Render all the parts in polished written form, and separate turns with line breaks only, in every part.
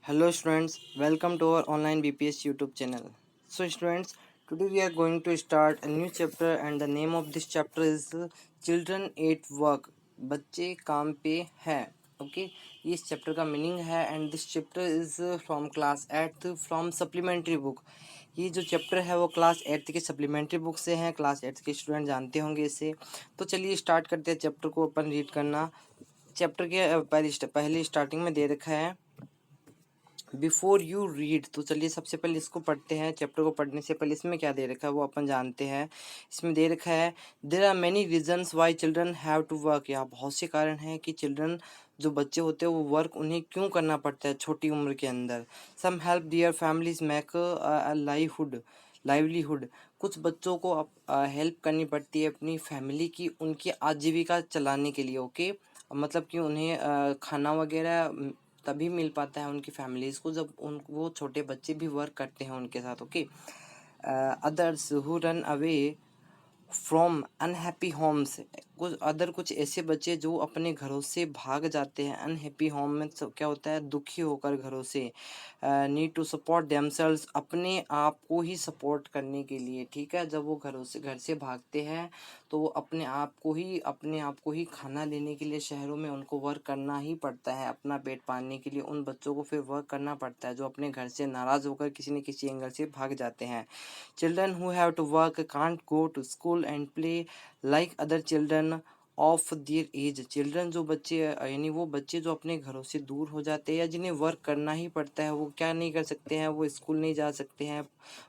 Hello students, welcome to our online BPS YouTube channel. So students, today we are going to start a new chapter and the name of this chapter is Children at Work. बच्चे काम पे है. Okay ये इस chapter का meaning है and this chapter is from class 8th from supplementary book. ये जो चैप्टर है वो क्लास 8th के सप्लीमेंट्री बुक से हैं. क्लास 8th के स्टूडेंट जानते होंगे इसे. तो चलिए स्टार्ट करते हैं चैप्टर को अपन रीड करना. चैप्टर के पहले स्टार्टिंग में दे रखा है बिफोर यू रीड. तो चलिए सबसे पहले इसको पढ़ते हैं. चैप्टर को पढ़ने से पहले इसमें क्या दे रखा है वो अपन जानते हैं. इसमें दे रखा है there are many reasons why children have to work. यहाँ बहुत से कारण हैं कि चिल्ड्रन जो बच्चे होते हैं वो वर्क उन्हें क्यों करना पड़ता है छोटी उम्र के अंदर. सम हेल्प दियर फैमिलीज मेक लाइवलीहुड. कुछ बच्चों को हेल्प करनी पड़ती है अपनी फैमिली की उनकी आजीविका चलाने के लिए. ओके मतलब कि उन्हें खाना वगैरह तभी मिल पाता है उनकी फैमिलीज़ को जब वो छोटे बच्चे भी वर्क करते हैं उनके साथ. Okay others who run away from unhappy homes. कुछ ऐसे बच्चे जो अपने घरों से भाग जाते हैं. अनहैप्पी होम में क्या होता है दुखी होकर घरों से. नीड टू सपोर्ट देमसेल्व्स अपने आप को ही सपोर्ट करने के लिए. ठीक है जब वो घर से भागते हैं तो वो अपने आप को ही खाना लेने के लिए शहरों में उनको वर्क करना ही पड़ता है. अपना पेट पालने के लिए उन बच्चों को फिर वर्क करना पड़ता है जो अपने घर से नाराज़ होकर किसी न किसी एंगल से भाग जाते हैं. Children who have to work can't go to school and play like other children of their age. Children जो बच्चे यानी वो बच्चे जो अपने घरों से दूर हो जाते हैं या जिन्हें वर्क करना ही पड़ता है वो क्या नहीं कर सकते हैं. वो स्कूल नहीं जा सकते हैं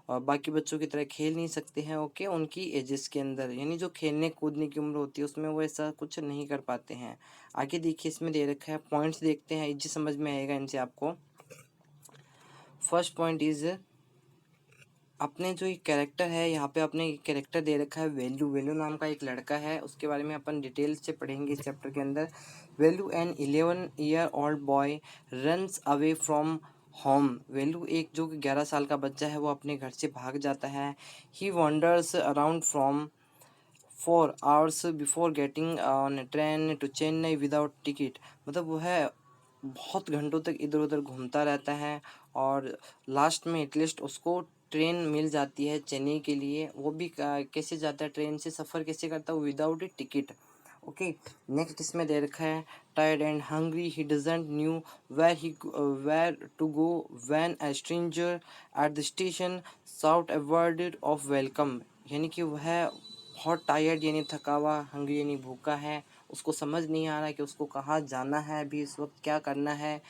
और बाकी बच्चों की तरह खेल नहीं सकते हैं. ओके उनकी एजेस के अंदर यानी जो खेलने कूदने की उम्र होती है उसमें वो ऐसा कुछ नहीं कर पाते हैं. आगे देखिए इसमें दे रखा है पॉइंट्स देखते हैं इजी समझ में आएगा इनसे आपको. फर्स्ट पॉइंट इज अपने जो एक कैरेक्टर है यहाँ पे अपने कैरेक्टर दे रखा है वैल्यू. वैल्यू नाम का एक लड़का है उसके बारे में अपन डिटेल से पढ़ेंगे इस चैप्टर के अंदर. Velu an 11-year-old boy runs away from home. Velu एक जो 11 साल का बच्चा है वो अपने घर से भाग जाता है. He wonders around from 4 hours before getting on train to Chennai without ticket. मतलब वो है बहुत घंटों तक इधर उधर घूमता रहता है और लास्ट में एटलीस्ट उसको ट्रेन मिल जाती है चेन्नई के लिए. वो भी कैसे जाता है ट्रेन से सफ़र कैसे करता है without a ticket. Okay next इसमें दे रखा है tired and hungry he doesn't knew where to go when a stranger at the station sought a word of welcome. यानी कि वह बहुत टायर्ड यानी थका हुआ हंग्री यानी भूखा है. उसको समझ नहीं आ रहा कि उसको कहाँ जाना है अभी इस वक्त क्या करना है.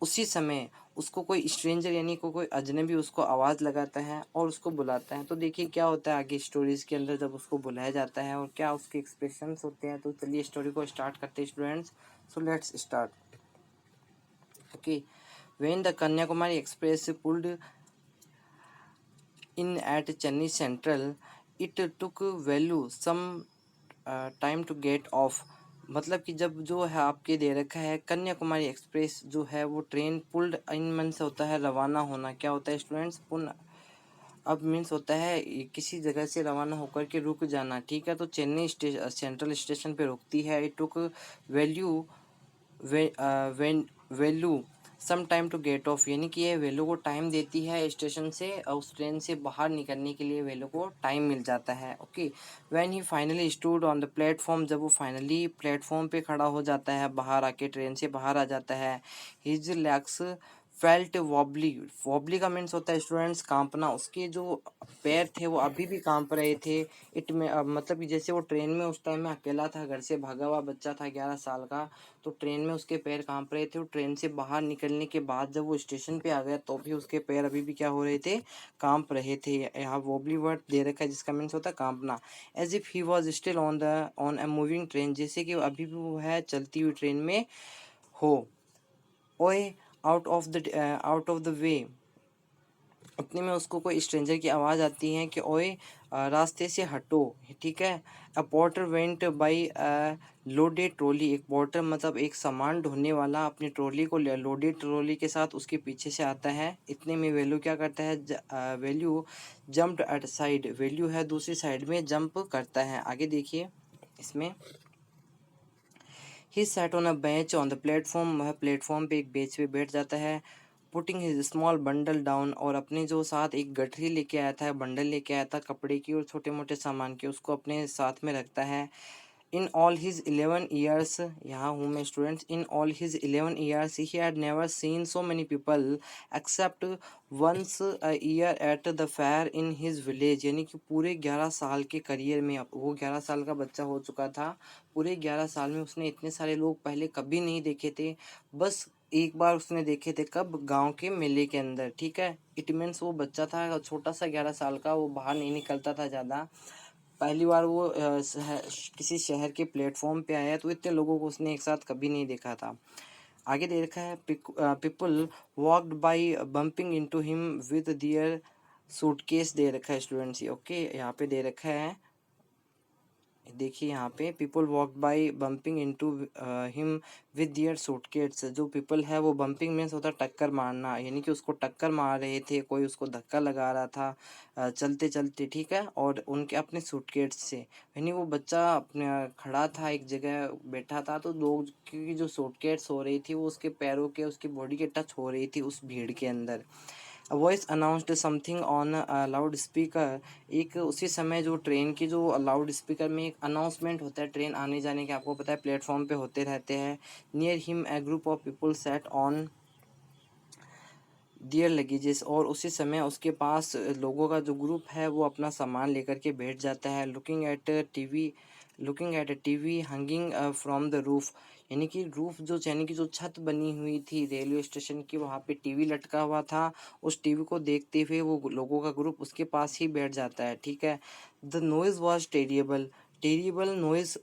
उसी समय उसको कोई स्ट्रेंजर यानी कोई अजनबी उसको आवाज़ लगाता है और उसको बुलाता है. तो देखिए क्या होता है आगे स्टोरीज़ के अंदर जब उसको बुलाया जाता है और क्या उसके एक्सप्रेशंस होते हैं. तो चलिए स्टोरी को स्टार्ट करते हैं students. So let's start. Okay when the Kanyakumari express pulled in at Chennai central it took Velu some time to get off. मतलब कि जब जो है आपके दे रखा है कन्याकुमारी एक्सप्रेस जो है वो ट्रेन पुल्ड इन मन से होता है रवाना होना. क्या होता है स्टूडेंट्स पुनः अब मीन्स होता है किसी जगह से रवाना होकर के रुक जाना. ठीक है तो चेन्नई सेंट्रल स्टेशन पे रुकती है. It took Velu Velu some time to get off. यानी कि ये वैल्यू को टाइम देती है स्टेशन से और उस ट्रेन से बाहर निकलने के लिए वैल्यू को टाइम मिल जाता है. Okay when he finally stood on the platform. जब वो फाइनली प्लेटफॉर्म पे खड़ा हो जाता है बाहर आके ट्रेन से बाहर आ जाता है. His legs felt wobbly. Wobbly का मीन्स होता है स्टूडेंट्स कांपना. उसके जो पैर थे वो अभी भी कांप रहे थे. इट में मतलब कि जैसे वो ट्रेन में उस टाइम में अकेला था घर से भागा हुआ बच्चा था 11 साल का. तो ट्रेन में उसके पैर कांप रहे थे और ट्रेन से बाहर निकलने के बाद जब वो स्टेशन पे आ गया तो भी उसके पैर अभी भी क्या हो रहे थे कांप रहे थे. यहाँ वॉबली वर्ड दे रखा है जिसका मीन्स होता है कांपना. As if he was still on a moving train. जैसे कि अभी भी वो है चलती हुई ट्रेन में हो. ओए आउट ऑफ द वे. उतने में उसको कोई स्ट्रेंजर की आवाज़ आती है कि ओए रास्ते से हटो. ठीक है a porter went by loaded trolley. एक पोर्टर मतलब एक सामान ढोने वाला अपनी ट्रॉली को लोडेड ट्रॉली के साथ उसके पीछे से आता है. इतने में वैल्यू क्या करता है value jumped eight side. Value है दूसरी साइड में जंप करता है. आगे देखिए इसमें he sat on a bench on the platform. वह प्लेटफॉर्म पे एक बेंच पे बैठ जाता है. Putting his small bundle down, और अपने जो साथ एक गठरी लेके आया था, बंडल लेके आया था कपड़े की और छोटे मोटे सामान की, उसको अपने साथ में रखता है। इन ऑल हिज 11 ईयर्स, यहाँ हूँ मैं students, in all his 11 years he had never seen so many people except once a year at the fair in his village, यानी कि पूरे 11 साल के करियर में, अब वो 11 साल का बच्चा हो चुका था, पूरे 11 साल में उसने इतने सारे लोग पहले कभी नहीं देखे थे, बस एक बार उसने देखे थे, कब? गांव के मेले के अंदर, ठीक है। इट मीन्स वो बच्चा था छोटा सा 11 साल का, वो बाहर नहीं निकलता था ज़्यादा, पहली बार वो किसी शहर के प्लेटफॉर्म पे आया, तो इतने लोगों को उसने एक साथ कभी नहीं देखा था। आगे दे रखा है, people walked by bumping into him with their suitcase, दे रखा है स्टूडेंट्स, ओके, यहाँ पे दे रखा है, देखिए यहाँ पे, people walk by bumping into him with their suitcases, जो पीपल है वो बम्पिंग मीन्स होता है टक्कर मारना, यानी कि उसको टक्कर मार रहे थे, कोई उसको धक्का लगा रहा था चलते चलते, ठीक है, और उनके अपने सूटकेट्स से, यानी वो बच्चा अपने खड़ा था एक जगह बैठा था, तो लोग की जो सूटकेट्स हो रही थी वो उसके पैरों के, उसकी बॉडी के टच हो रही थी उस भीड़ के अंदर। A voice announced something on a loud speaker, एक उसी समय जो ट्रेन की जो लाउड स्पीकर में एक अनाउंसमेंट होता है ट्रेन आने जाने के, आपको पता है प्लेटफॉर्म पे होते रहते हैं। Near him a group of people sat on their luggages, और उसी समय उसके पास लोगों का जो ग्रुप है वो अपना सामान लेकर के बैठ जाता है। Looking at TV hanging from the roof, यानी कि रूफ जो, यानी कि जो छत बनी हुई थी रेलवे स्टेशन की, वहाँ पे टीवी लटका हुआ था, उस टीवी को देखते हुए वो लोगों का ग्रुप उसके पास ही बैठ जाता है, ठीक है। द नॉइज वॉज टेरिएबल, टेरिएबल नॉइज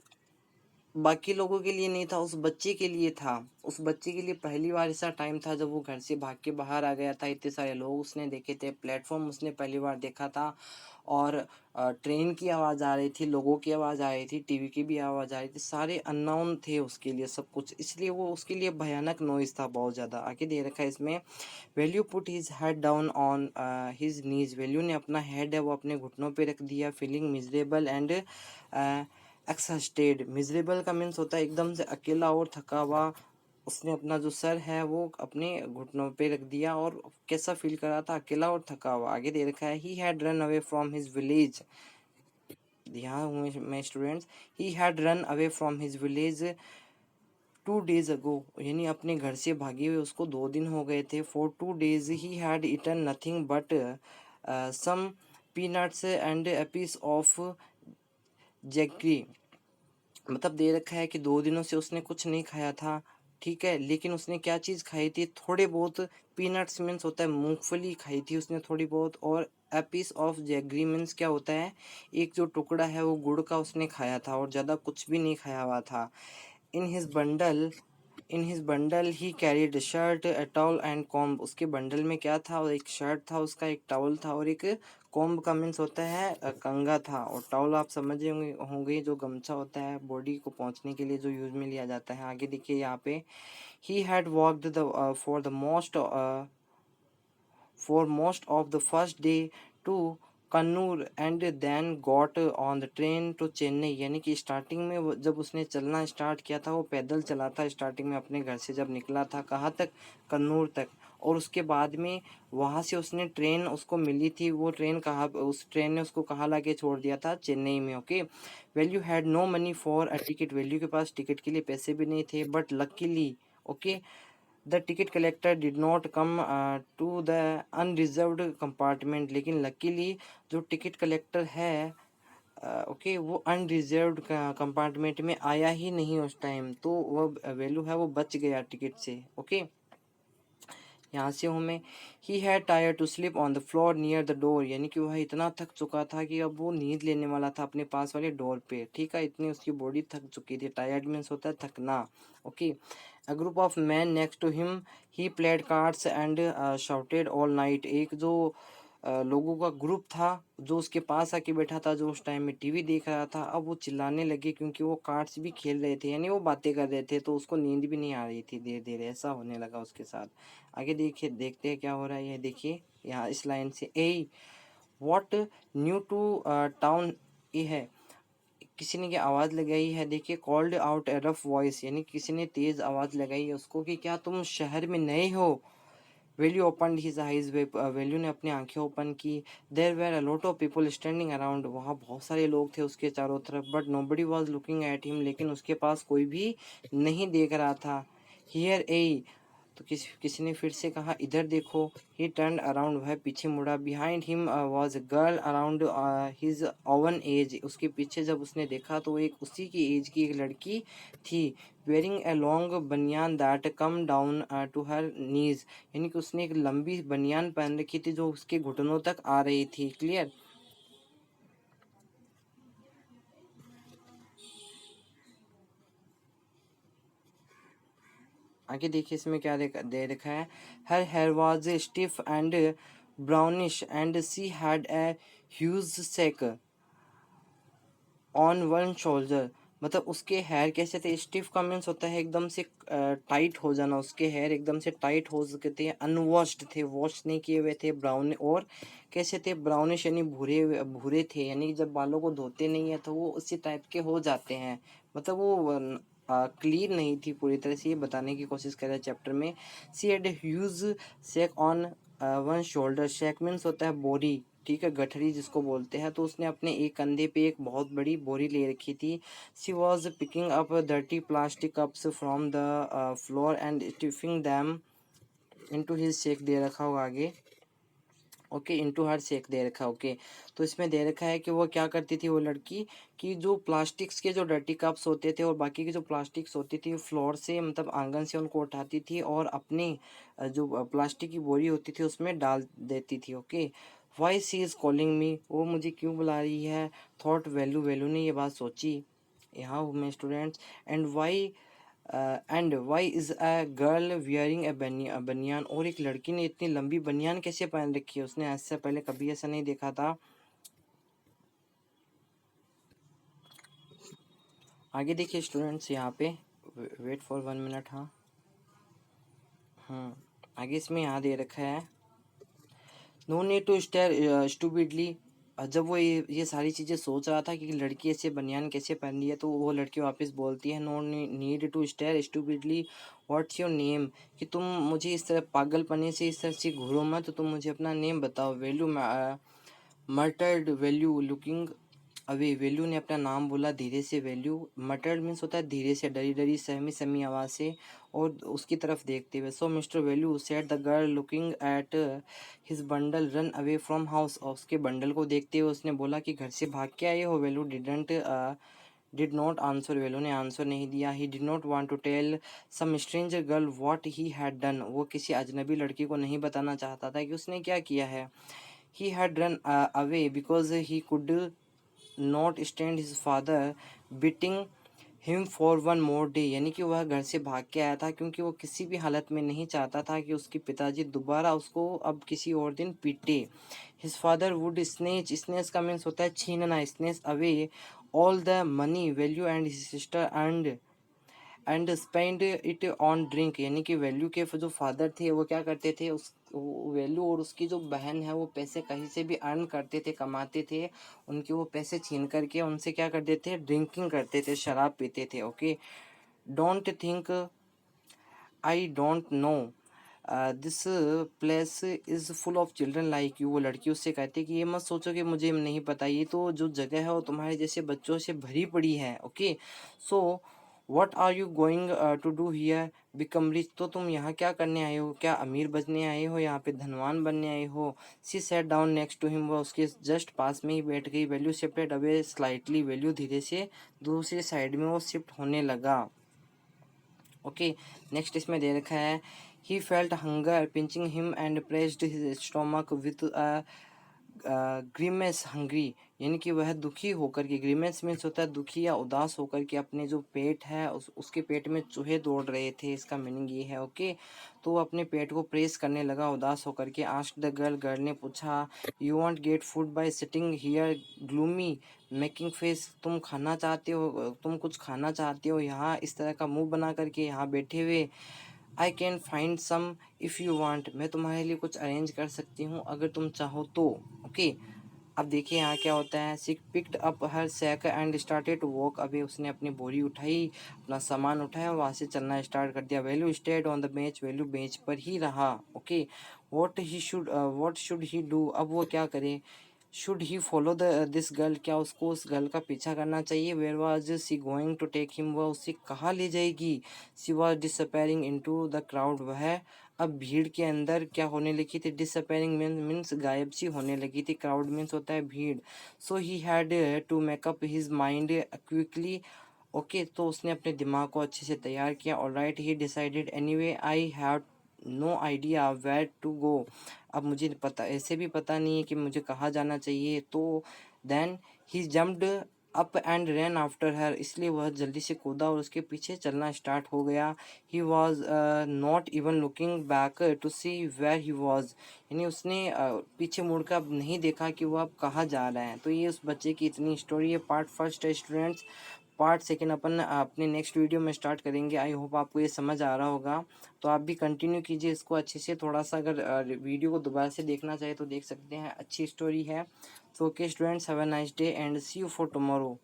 बाकी लोगों के लिए नहीं था, उस बच्चे के लिए था, उस बच्चे के लिए पहली बार ऐसा टाइम था जब वो घर से भाग के बाहर आ गया था, इतने सारे लोग उसने देखे थे, प्लेटफॉर्म उसने पहली बार देखा था, और ट्रेन की आवाज़ आ रही थी, लोगों की आवाज़ आ रही थी, टीवी की भी आवाज़ आ रही थी, सारे अननोन थे उसके लिए सब कुछ, इसलिए वो उसके लिए भयानक नॉइज़ था बहुत ज़्यादा। आगे दे रखा है इसमें, value put his head down on his knees, value ने अपना हेड है वो अपने घुटनों पे रख दिया, फीलिंग मिजरेबल एंड एक्सहस्टेड, मिजरेबल का मीन्स होता है एकदम से अकेला और थका हुआ, उसने अपना जो सर है वो अपने घुटनों पे रख दिया, और कैसा फील कर रहा था? अकेला और थका हुआ। आगे दे रखा है, he had run away from his village, यहाँ हूँ मैं students, he had run away from his village 2 days अगो, यानी अपने घर से भागे हुए उसको 2 दिन हो गए थे। For 2 days he had eaten nothing but some peanuts and a piece of jaggery, मतलब दे रखा है कि 2 दिनों से उसने कुछ नहीं खाया था, ठीक है, लेकिन उसने क्या चीज़ खाई थी? थोड़े बहुत पीनट्स मीन्स होता है मूंगफली खाई थी उसने थोड़ी बहुत, और a piece of jaggery means क्या होता है? एक जो टुकड़ा है वो गुड़ का उसने खाया था, और ज़्यादा कुछ भी नहीं खाया हुआ था। In his bundle in his bundle he carried shirt A towel and comb, उसके बंडल में क्या था? और एक शर्ट था उसका, एक टॉवल था, और एक कॉम्ब का मीन्स होता है कंघा था, और टॉवल आप समझ होंगे जो गमछा होता है बॉडी को पोंछने के लिए जो यूज में लिया जाता है। आगे देखिए यहाँ पे, he had walked the for most of the first day to Kannur and then got on the train to Chennai, यानी कि स्टार्टिंग में जब उसने चलना स्टार्ट किया था वो पैदल चला था स्टार्टिंग में अपने घर से जब निकला था, कहाँ तक? कन्नूर तक, और उसके बाद में वहाँ से उसने ट्रेन उसको मिली थी, वो ट्रेन कहाँ, उस ट्रेन ने उसको कहाँ ला के छोड़ दिया था? चेन्नई में, okay. Velu had no money for a ticket, Velu के पास टिकट के लिए पैसे भी नहीं थे, but luckily, okay, the ticket collector did not come to the unreserved compartment, लेकिन लकीली जो टिकट कलेक्टर है, ओके, वो अनरिजर्व्ड कंपार्टमेंट में आया ही नहीं उस टाइम, तो वह वैल्यू है वो बच गया टिकट से, ओके। यहाँ से हूँ मैं, he had tier two sleep on the floor near the door, यानी कि वह इतना थक चुका था कि अब वो नींद लेने वाला था अपने पास वाले डोर पे, ठीक है, इतनी उसकी बॉडी थक चुकी थी, टायर्ड मीन्स होता है थकना, okay. A group of man next to him he played cards and shouted all night, एक जो लोगों का ग्रुप था जो उसके पास आके बैठा था, जो उस टाइम में टीवी देख रहा था, अब वो चिल्लाने लगे क्योंकि वो कार्ड्स भी खेल रहे थे, यानी वो बातें कर रहे थे, तो उसको नींद भी नहीं आ रही थी, धीरे धीरे ऐसा होने लगा उसके साथ। आगे देखिए, देखते हैं क्या हो रहा है, ये देखिए यहाँ इस लाइन से, ए व्हाट न्यू टू टाउन, ये है, किसी ने क्या आवाज़ लगाई है, देखिए, कॉल्ड आउट ए रफ वॉइस, यानी किसी ने तेज़ आवाज़ लगाई है उसको कि क्या तुम शहर में नए हो? Velu open his eyes, Velu ने अपनी आंखें ओपन की। There were a lot of people standing around, वहाँ बहुत सारे लोग थे उसके चारों तरफ। But nobody was looking at him, लेकिन उसके पास कोई भी नहीं देख रहा था। हियर ए, तो किसी ने फिर से कहा इधर देखो। ही टर्न अराउंड, वह पीछे मुड़ा। Behind him was a girl around his own age, उसके पीछे जब उसने देखा तो एक उसी की एज की एक लड़की थी। Wearing a long baniyan that come down to her knees, यानी कि उसने एक लंबी बनियान पहन रखी थी जो उसके घुटनों तक आ रही थी। क्लियर। आगे देखिए इसमें क्या दे रखा है। Her hair was stiff and brownish and she had a huge sack on one shoulder, मतलब उसके हेयर कैसे थे। स्टिफ का मीन्स होता है एकदम से टाइट हो जाना, उसके हेयर एकदम से टाइट हो चुके थे, अनवॉश्ड थे, वॉश नहीं किए हुए थे। ब्राउन, और कैसे थे, ब्राउनिश यानी भूरे भूरे थे, यानी जब बालों को धोते नहीं है तो वो उसी टाइप के हो जाते हैं, मतलब वो क्लीन नहीं थी पूरी तरह से, ये बताने की कोशिश कर रहे हैं चैप्टर में। She had huge shake on one shoulder, shake means होता है बोरी, ठीक है, गठरी जिसको बोलते हैं। तो उसने अपने एक कंधे पे एक बहुत बड़ी बोरी ले रखी थी। She was picking up dirty plastic cups from the floor and stuffing them into his sack, दे रखा होगा आगे। ओके, इनटू हर शेक दे रखा है। ओके, तो इसमें दे रखा है कि वो क्या करती थी वो लड़की, कि जो प्लास्टिक्स के जो डर्टी कप्स होते थे और बाकी की जो प्लास्टिक्स होती थी फ्लोर से, मतलब आंगन से उनको उठाती थी और अपनी जो प्लास्टिक की बोरी होती थी उसमें डाल देती थी। Okay, why she is calling me, वो मुझे क्यों बुला रही है। थॉट वैल्यू, वैल्यू ने ये बात सोची यहाँ में students. And why is a girl wearing a baniyan, और एक लड़की ने इतनी लंबी बनियान कैसे पहन रखी है, उसने इससे पहले कभी ऐसा नहीं देखा था। आगे देखिए स्टूडेंट्स यहाँ पे, वेट फॉर 1 मिनट। हाँ, आगे इसमें यहाँ दे रखा है, no need to stare stupidly. जब वो ये सारी चीज़ें सोच रहा था कि लड़की ऐसे बनियान कैसे पहन रही है, तो वो लड़की वापस बोलती है, no need to stare stupidly, what's your name, कि तुम मुझे इस तरह पागलपने से इस तरह से घूरो मत, तो तुम मुझे अपना नेम बताओ। Velu muttered, Velu looking away, Velu ने अपना नाम बोला धीरे से। वैल्यू मटर्ड मीन्स होता है धीरे से, डरी डरी सहमी सहमी आवाज़ से और उसकी तरफ देखते हुए। So mister Velu said the girl looking at his bundle, run away from house, और उसके बंडल को देखते हुए उसने बोला कि घर से भाग के आए हो। Velu did not answer, Velu ने आंसर नहीं दिया। He did not want to tell some stranger girl what he had done, वो किसी अजनबी लड़की को नहीं बताना चाहता था कि उसने क्या किया है। He had run away because he could not stand his father beating him for one more day, यानी कि वह घर से भाग के आया था क्योंकि वो किसी भी हालत में नहीं चाहता था कि उसके पिताजी दोबारा उसको अब किसी और दिन पीटे। His father would snatch, snatch का मीन्स होता है छीनना, snatch away all the money Velu and his sister and spend it on drink, यानी कि वैल्यू के जो फादर थे वो क्या करते थे, उस वैल्यू और उसकी जो बहन है वो पैसे कहीं से भी अर्न करते थे, कमाते थे, उनके वो पैसे छीन करके उनसे क्या करते थे, ड्रिंकिंग करते थे, शराब पीते थे। Okay, don't think I don't know this place is full of children like you, वो लड़की उससे कहती है कि ये मत सोचो कि मुझे नहीं पता, ये तो जो जगह है वो तुम्हारे जैसे बच्चों से भरी पड़ी है। Okay, so what are you going to do here, become rich, तो तुम यहाँ क्या करने आए हो, क्या अमीर बनने आए हो, यहाँ पे धनवान बनने आए हो। She sat down next to him, वो उसके जस्ट पास में ही बैठ गई। Velu shifted away slightly, Velu धीरे से दूसरी साइड में वो शिफ्ट होने लगा। ओके, नेक्स्ट इसमें दे रखा है, he felt hunger pinching him and pressed his stomach with grimace hungry, यानी कि वह दुखी होकर के, ग्रीमेस मीन्स होता है दुखी या उदास होकर के, अपने जो पेट है उसके पेट में चूहे दौड़ रहे थे, इसका मीनिंग ये है। ओके, तो वो अपने पेट को प्रेस करने लगा उदास होकर के। आस्क्ड द गर्ल, गर्ल ने पूछा, you want get food by sitting here gloomy making face, तुम खाना चाहते हो, तुम कुछ खाना चाहते हो यहाँ इस तरह का मुंह बना करके यहाँ बैठे हुए। I can find some if you want, मैं तुम्हारे लिए कुछ अरेंज कर सकती हूँ अगर तुम चाहो तो। ओके, अब देखिए यहाँ क्या होता है, she picked up her sack and started to walk away, उसने अपनी बोरी उठाई, अपना सामान उठाया, वहाँ से चलना स्टार्ट कर दिया। Value stayed on the bench, value bench पर ही रहा। Okay, what should he do, अब वो क्या करे। Should he follow this girl, क्या उसको उस गर्ल का पीछा करना चाहिए। Where was she going to take him, वह उसे कहाँ ले जाएगी। She was disappearing into the crowd, वह अब भीड़ के अंदर क्या होने लगी थी। डिसअपेयरिंग मीन्स गायब सी होने लगी थी। क्राउड मीन्स होता है भीड़। So he had to make up his mind quickly. Okay, तो उसने अपने दिमाग को अच्छे से तैयार किया। और right, he decided anyway I have no idea where to go, अब मुझे पता ऐसे भी पता नहीं है कि मुझे कहाँ जाना चाहिए। तो then he jumped up and ran after her, इसलिए वह जल्दी से कूदा और उसके पीछे चलना स्टार्ट हो गया। He was not even looking back to see where he was, यानी उसने पीछे मुड़कर अब नहीं देखा कि वो अब कहाँ जा रहे हैं। तो ये उस बच्चे की इतनी स्टोरी है। पार्ट फर्स्ट है स्टूडेंट्स, पार्ट सेकेंड अपन अपने नेक्स्ट वीडियो में स्टार्ट करेंगे। आई होप आपको ये समझ आ रहा होगा। तो आप भी कंटिन्यू कीजिए इसको अच्छे से। थोड़ा सा अगर वीडियो को दोबारा से देखना चाहे तो देख सकते हैं, अच्छी स्टोरी है। तो okay students, have a nice day and see you for tomorrow.